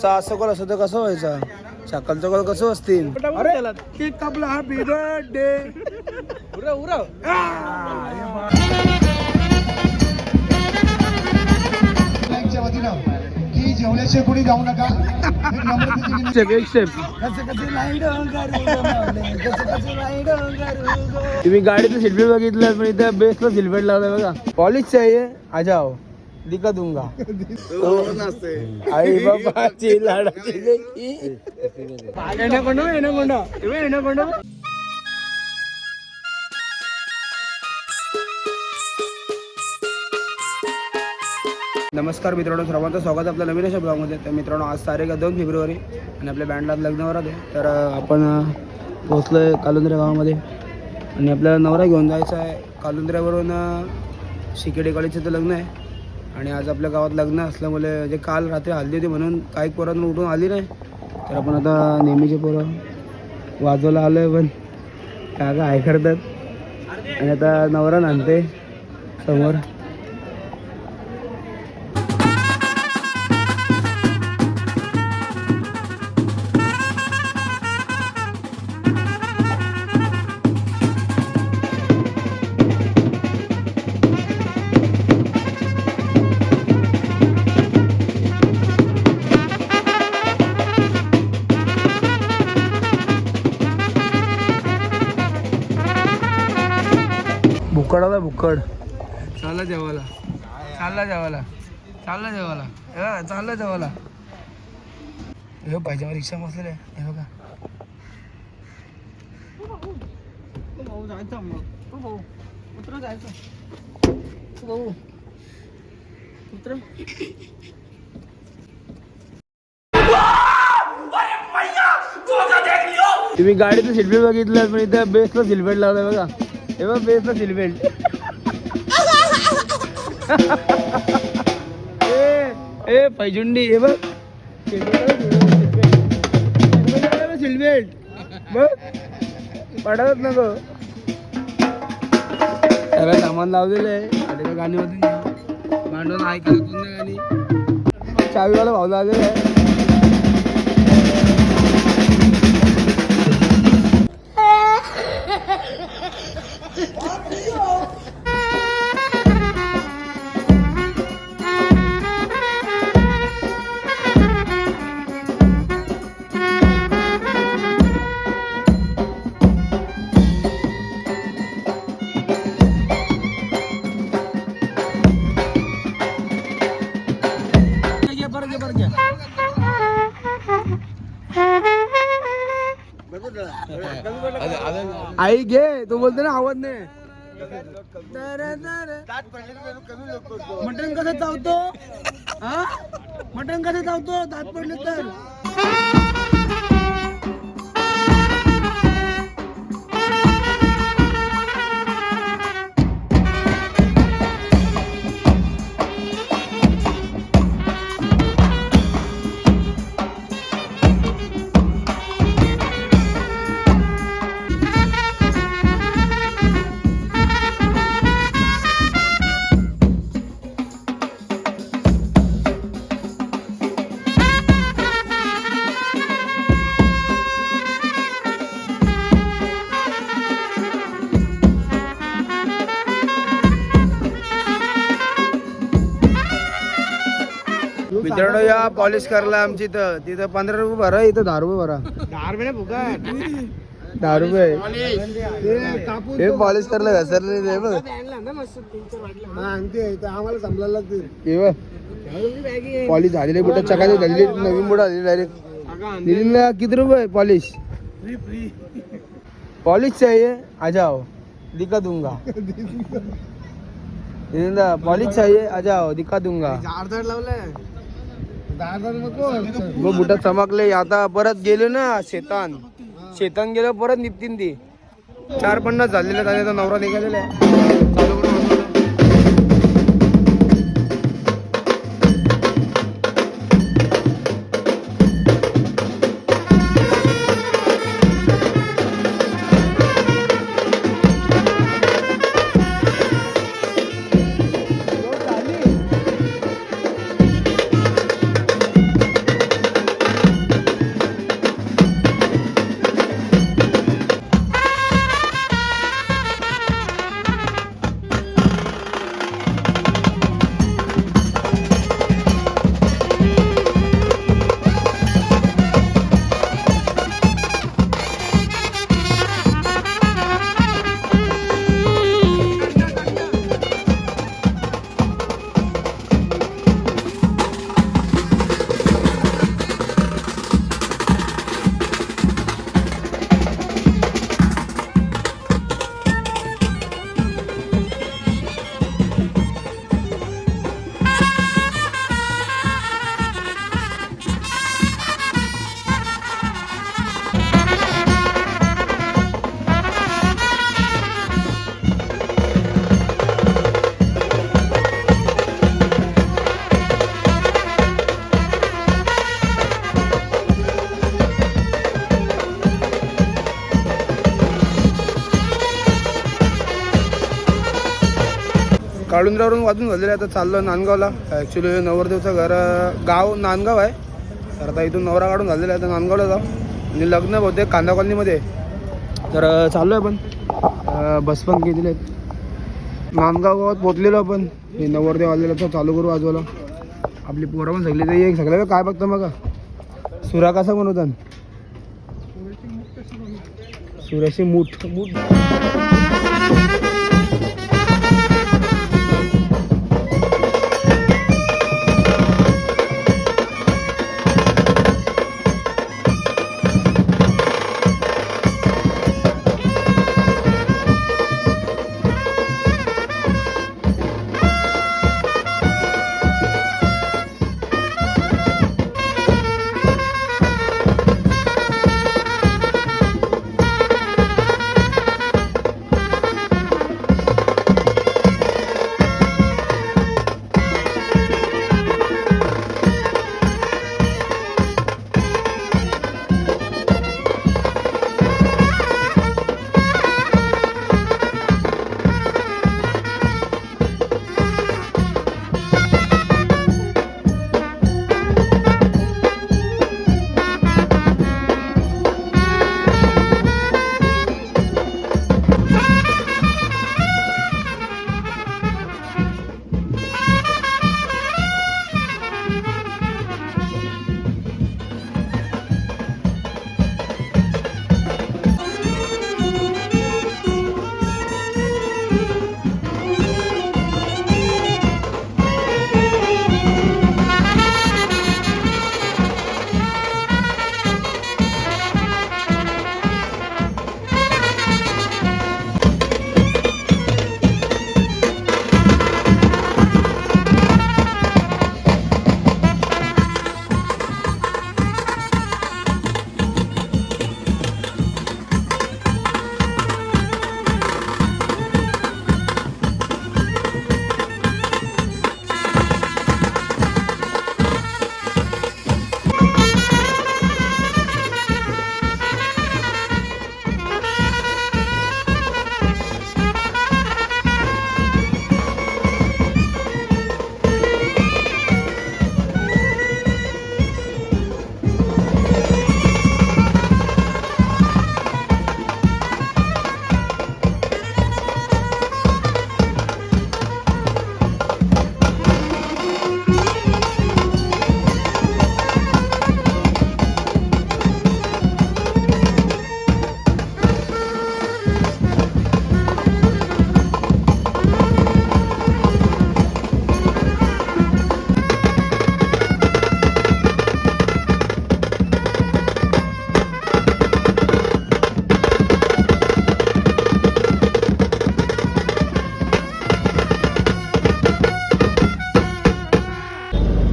आता असं कॉल असं तर कसं व्हायचा सकाळचं कॉल कसं असतील अरे केक कापला हॅपी बर्थडे की जेवल्याशिवाय कोणी जाऊ नका तुम्ही गाडीचं सीट बेल्ट बघितलं पण इथं बेस्टला सीट बेल्ट लावलाय बघा पॉलिश चाहिए आ जाओ दिक्कत दूंगा आई बाबाची लाडाची लेकी एनाकोंडा नमस्कार मित्रांनो, सर्वांचं स्वागत आपल्या नवीन अशा ब्लॉगमध्ये. तर मित्रांनो, आज तारीख 2 फेब्रुवारी आणि आपल्या बँडला लग्नावर आले. तर आपण पोहोचलो आहे कालुंद्रे गावामध्ये आणि आपल्याला नवरा घेऊन जायचा आहे. कालुंद्र्यावरून शिकेडी कॉलेजचं तर लग्न आहे आणि आज आपल्या गावात लग्न असल्यामुळे जे काल रात्री हल्ली होती म्हणून काही पोरांना उठून आली नाही. तर आपण आता नेहमीचे पोरं वाजवायला आलो आहे, पण काय काय करतात आणि आता नवरा नांदते समोर. भुक्कड आला भुक्कड चालला जेवायला हे पाहिजे मला रिक्षा बसलेलं आहे हे बघा. तुम्ही गाडीचं सीट बेल्ट बघितलं पण इथं बेस्टला सीट बेल्ट लावलाय बघा. हे बघ बेस्टला सीट बेल्ट ए पैजुंडी हे बघ सीट बेल्ट बघ पडत नको. सगळं सामान लावलेलं आहे आणि गाणी होती भांडून ऐकायला पूर्ण गाणी. चावीवाला भाऊ लावलेला आहे. आई घे तू बोलते ना आवाज नाही. मटण कसं चावतो हा मटण कसं चावतो दात पडले तर. मित्रांनो या पॉलिश करायला आमची तिथं 15 रुपये भरा, इथं 10 रुपये भरा. 10 रुपये हे पॉलिश करायला घसरले बघ. आम्हाला समजायला लागते पॉलिश झालेली बुट चकाली झालेली नवीन बुट आलेली डायरेक्ट दिलेला. किती रुपये पॉलिश पॉलिश चाहिए आ जाओ दिखा दूंगा. पॉलिश चाहिए आ जाओ दिखा दूंगा. मग बुटात चमकले. आता परत गेले ना शेतान गेलं परत निघतील ती. 4:50 झालेले त्याचा नवरा निघालेला आहे. काळुंद्र्यावरून वाजून झालेलं आहे. आता चाललं नांदगावला. ॲक्च्युली नवरदेवचं गाव नांदगाव आहे. तर आता इथून नवरा काढून झालेला आहे. तर नांदगावला जाऊ आणि लग्न बहुतेक कांदा कॉलनीमध्ये. तर चाललो आहे आपण. बस पण केलेले आहेत. नांदगाव गावात पोचलेलो आपण. हे नवरदेव आलेलं तर चालू करू वाजवायला. आपली पोरं पण सगळी ते एक सगळं काय बघतं मग सुरा कसा बनवतात. सुराची मूठ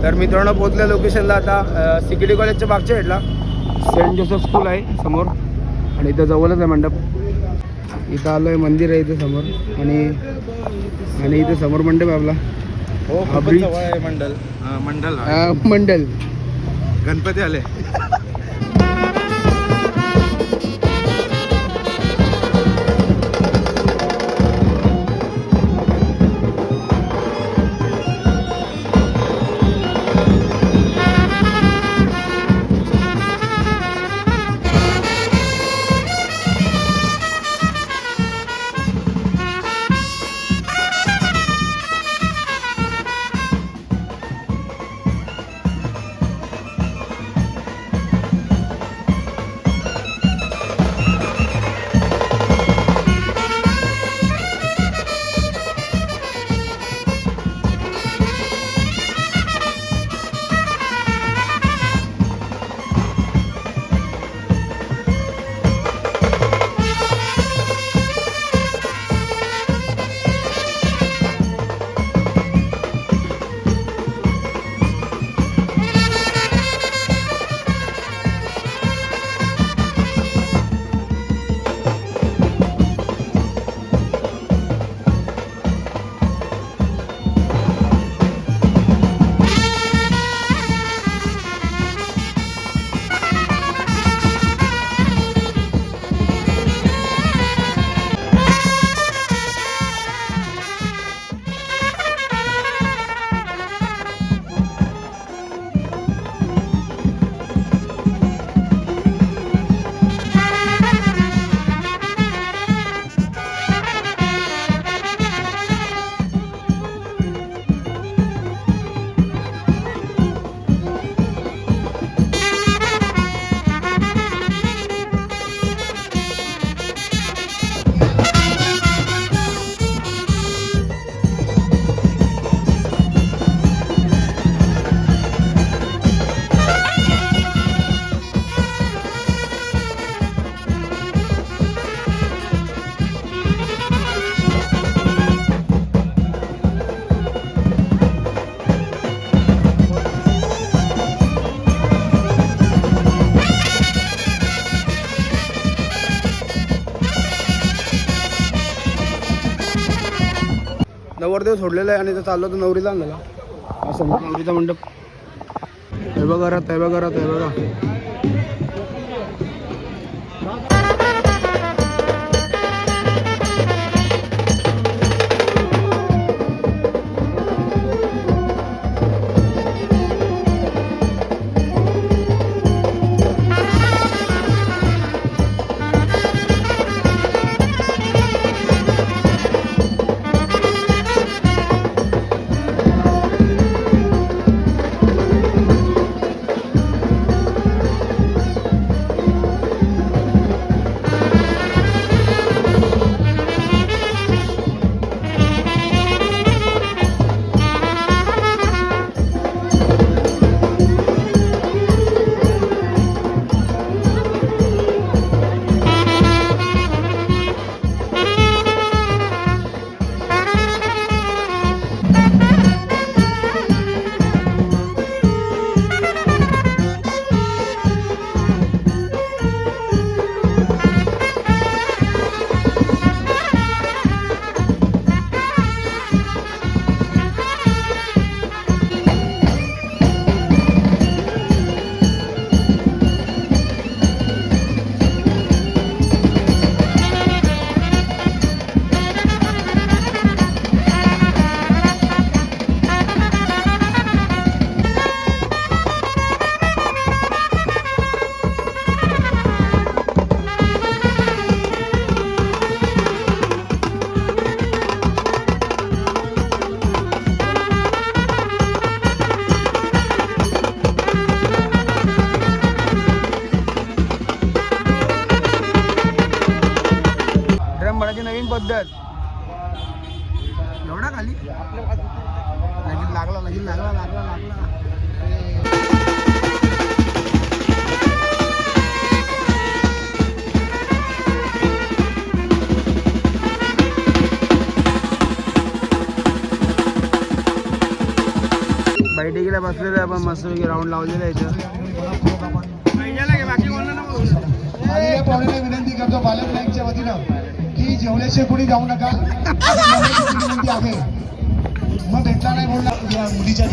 तर मित्रांनो पोहोचल्या लोकेशनला. आता सिक्युरिटी कॉलेजच्या मागच्या साईडला सेंट जोसेफ स्कूल आहे समोर आणि इथं जवळच आहे मंडप. इथं आलो आहे, मंदिर आहे इथं समोर आणि इथं समोर मंडप आहे आपला. हो ब्रिज आहे. मंडल मंडल गणपती आले. नवरदेव सोडलेलं आहे आणि ते चाललो होतो नवरीला आणलेला. असं नवरीचा मंडप हे बघा रात हे बघा रात हे बघा. नवीन पद्धत एवढा खाली लगीन लागला लगीन लागला लागला लागला. बैठकीला बसलेलं आपण मस्त राऊंड लावलेला इथं. विनंती करतो बालक नाईकच्या वतीनं की जेवल्याशिवाय कुणी जाऊ नका. विनंती आहे मग भेटला नाही बोलणार या मुलीच्या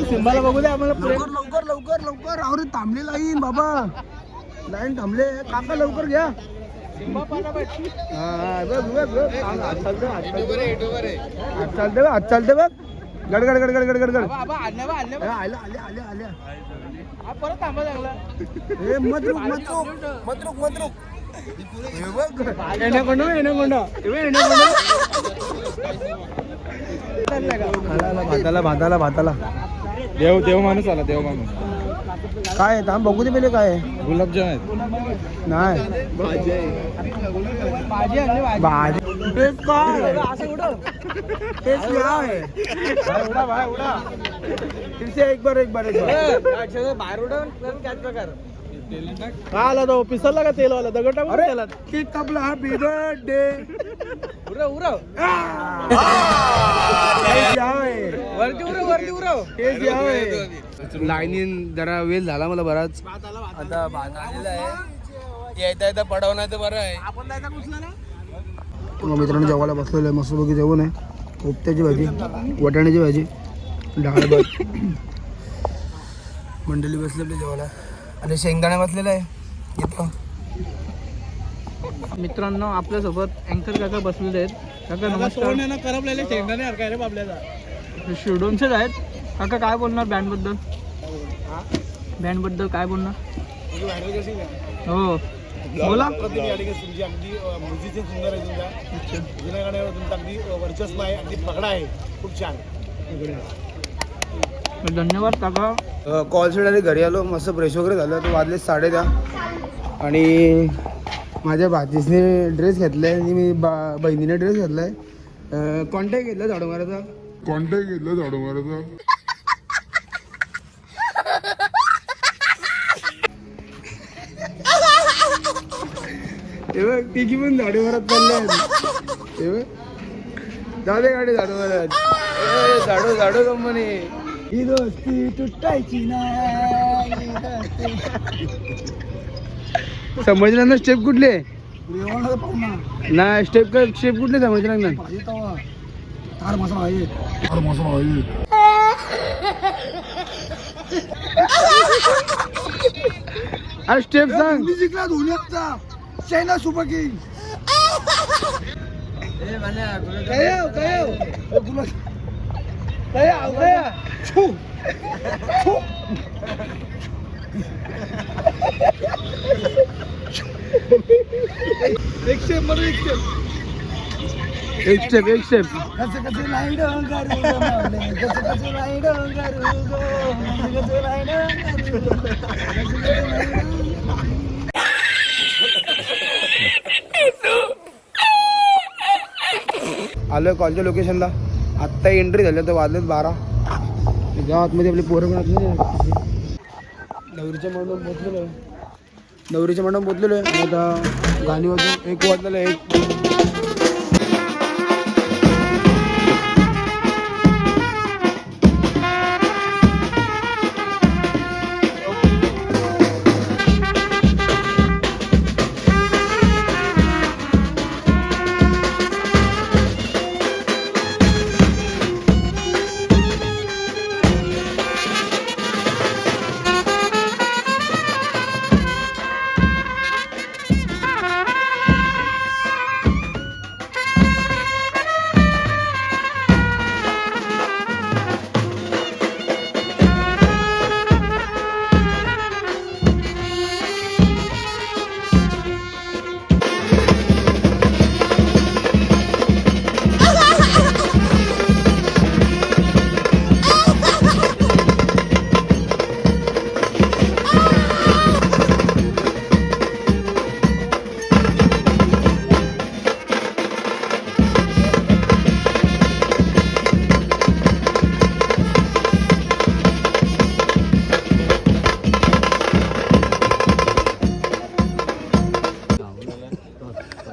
सिंबाला बघू दे आम्हाला. लवकर लवकर लवकर लवकर अरे थांबले लाईन बाबा लाईन थांबले काका लवकर घ्या. आज चालते बघ गडगड गडगड गडगड गड आल्या आल्या आल्या आल्या परत थांबा लागला. हे मत रुक मत रुक मत रुक मत रुक भाताला भाताला भाताला देव माणूस आला देव माणूस. काय आहे थांब बघू दे पहिले काय आहे. गुलाबजाम आहेत. नाही भाजी तेच काय तेच क्या है फिर से एक बार काय आला तो पिसरला का तेलवाला दगड टाकून त्याला ते तबला हॅपी बर्थडे लाईनीन जरा वेळ झाला मला बराच. आता भात आलेला आहे येता पडवणार तर बरं आहे. मग मित्रांनो जेवायला बसलेलं आहे मस्तपैकी जेवण आहे. कोफ्त्याची भाजी वाटाण्याची भाजी डाळ भात मंडळी बसले आपल्या जेवायला आणि शेंगदाणे बसलेलं आहे इथं. मित्रांनो आपल्यासोबत अँकर काका बसलेले आहेत. काका नमस्कार. करपलेले शेंगदाणे काय रे बाबल्याचा शिवडोनचेच आहेत. काका काय बोलणार बँडबद्दल काय बोलणार. हो बोला. तुमची अगदी म्युझिक सुंदर आहे. तुमच्या जुन्या गाण्यावर तुमचा अगदी वर्चस्व आहे, अगदी पगडा आहे. खूप छान. धन्यवाद काका. कॉल सेट आली घरी आलो मस्त फ्रेश वगैरे झालं. तो वाजले 10:30 आणि माझ्या भाचीसने ड्रेस घेतला आहे आणि मी बहिणीने ड्रेस घेतला आहे. कॉन्टॅक्ट घेतला झाडू मारायचा. तिघी पण झाडू मारत चालले जाऊ गाडी झाडू मारत झाडू कंपनी ही दोस्ती तुटायची नाही. समजलं ना स्टेप कुठले नाही स्टेप कुठले समजलं ना. अरे स्टेप सांग. जिंकला धोनीचा चायना सुपर किंग. एक स्टेप आलोय कॉलच्या लोकेशनला. आत्ता एंट्री झाली तर वाजलेत 12. गावातमध्ये आपली पोरं पण नवरीच्या मंडप पोचलेलो आहे आणि आता गाणी वाजून 1 वाजलेलं आहे.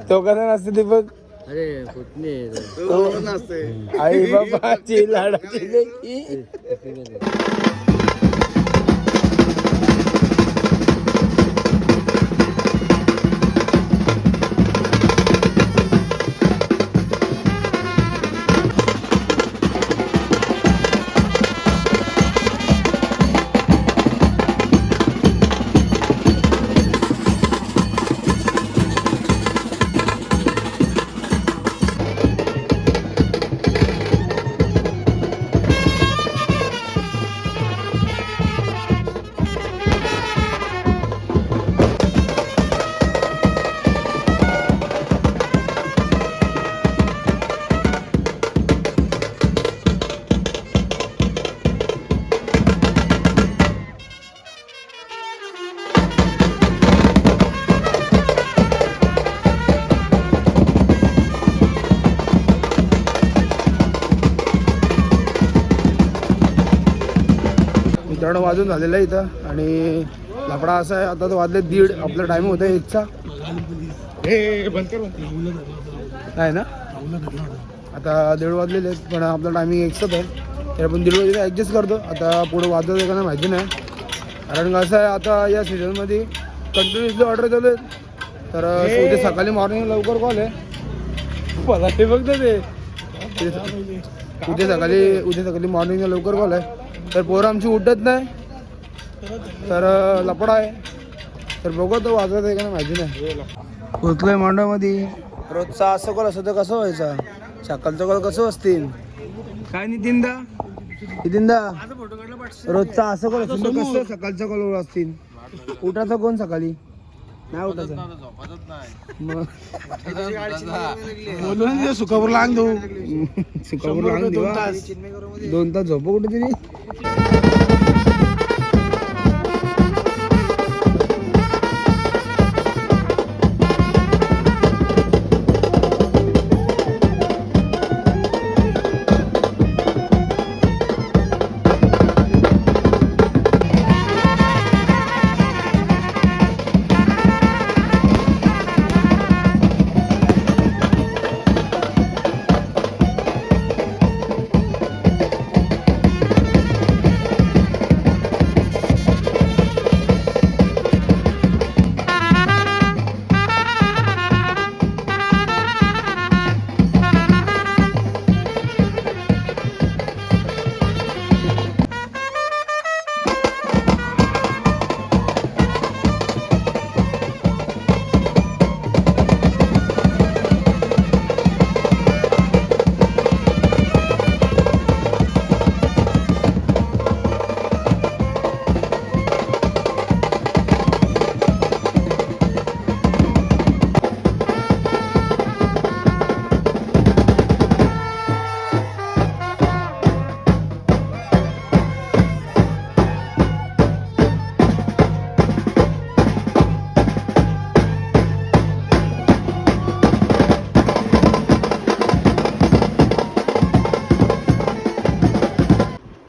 तो कसा नसते दीपक. अरे कुठली आई बाबाची लाडाची लेकी. मित्रांनो वाजून झालेलं आहे इथं. आणि लफडा असा आहे, आता तो वाजले 1:30, आपला टाईम होता 1चा आहे ना. आता 1:30 वाजलेले आहेत, पण आपला टायमिंग 1चाच आहे. तर आपण 1:30 वाजेला ॲडजस्ट करतो. आता पुढं वाजत आहे का नाही माहिती नाही, कारण कसं आहे आता या सीझनमध्ये कंटिन्युअसली ऑर्डर चालू आहेत. तर उद्या सकाळी मॉर्निंग लवकर कॉल आहे मला हे बघ ते उद्या सकाळी मॉर्निंगला लवकर कॉल आहे. तर पोरं आमची उठत नाही, तर लपडा आहे. तर बघू तो वाजवत आहे का नाही माहिती नाही. पोचलोय मांडवामध्ये. रोजचा असं कॉल असं तर कसं व्हायचा, सकाळचं कॉल कसं असतील काय नितीनदा रोजचा असं कॉल असं कसं सकाळचं कॉल असतील. उठायचं कोण सकाळी नाही उठायचं मग सुकापूर लांग देऊ 2 तास झोप कुठे तरी.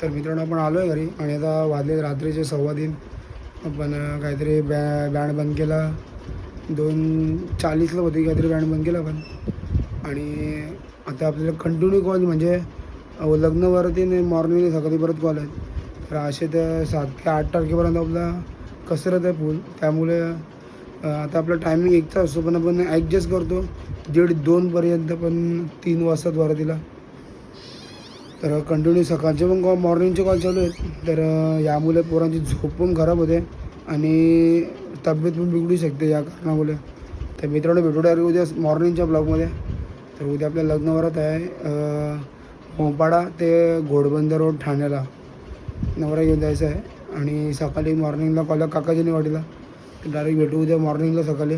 तर मित्रांनो आपण आलो आहे घरी आणि आता वाजले रात्रीचे 3:15. आपण काहीतरी बँड बंद केला 2:40ला होती काहीतरी बँड बंद केला आपण. आणि आता आपल्याला कंटिन्यू कॉल म्हणजे लग्नावरती मॉर्निंगला सकाळी परत कॉल आहेत. तर असे तर 7 ते 8 तारखेपर्यंत आपला कसरत आहे फुल. त्यामुळे आता आपला टायमिंग 1चा असतो, पण आपण ॲडजस्ट करतो 1:30-2पर्यंत, पण 3 वाजता द्वारतीला. तर कंटिन्यू सकाळचे पण कॉल मॉर्निंगचे कॉल चालू आहेत. तर यामुळे पोरांची झोप पण खराब होते आणि तब्येत पण बिघडू शकते या कारणामुळे. तर मित्रांनो भेटूया उद्या मॉर्निंगच्या ब्लॉगमध्ये. तर उद्या आपल्या लग्नवरात आहे मोपाडा ते घोडबंदर रोड ठाण्याला नवरा घेऊन जायचं आहे. आणि सकाळी मॉर्निंगला कॉल काकाजीने वाटीला. तर डायरेक्ट भेटू उद्या मॉर्निंगला सकाळी.